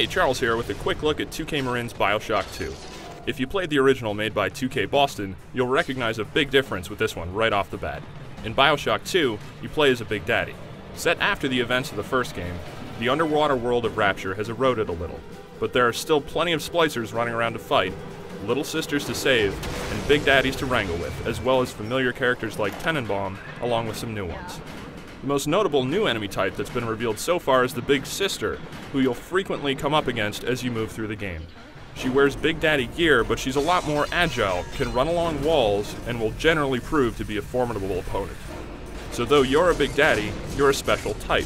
Hey, Charles here with a quick look at 2K Marin's Bioshock 2. If you played the original made by 2K Boston, you'll recognize a big difference with this one right off the bat. In Bioshock 2, you play as a Big Daddy. Set after the events of the first game, the underwater world of Rapture has eroded a little, but there are still plenty of splicers running around to fight, little sisters to save, and Big Daddies to wrangle with, as well as familiar characters like Tenenbaum, along with some new ones. The most notable new enemy type that's been revealed so far is the Big Sister, who you'll frequently come up against as you move through the game. She wears Big Daddy gear, but she's a lot more agile, can run along walls, and will generally prove to be a formidable opponent. So though you're a Big Daddy, you're a special type.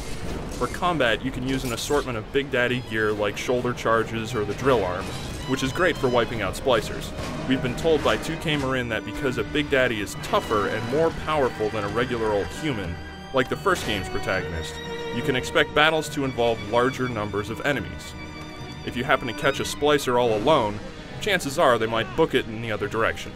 For combat, you can use an assortment of Big Daddy gear like shoulder charges or the drill arm, which is great for wiping out splicers. We've been told by 2K Marin that because a Big Daddy is tougher and more powerful than a regular old human, like the first game's protagonist, you can expect battles to involve larger numbers of enemies. If you happen to catch a splicer all alone, chances are they might book it in the other direction.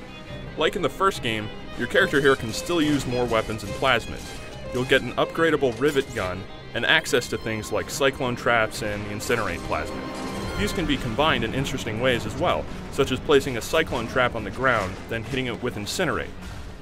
Like in the first game, your character here can still use more weapons and plasmids. You'll get an upgradable rivet gun and access to things like cyclone traps and the incinerate plasmid. These can be combined in interesting ways as well, such as placing a cyclone trap on the ground, then hitting it with incinerate,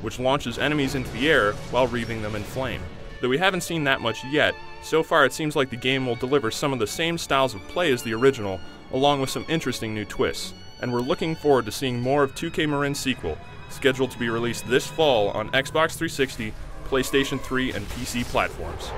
which launches enemies into the air while wreathing them in flame. Though we haven't seen that much yet, so far it seems like the game will deliver some of the same styles of play as the original, along with some interesting new twists, and we're looking forward to seeing more of 2K Marin's sequel, scheduled to be released this fall on Xbox 360, PlayStation 3, and PC platforms.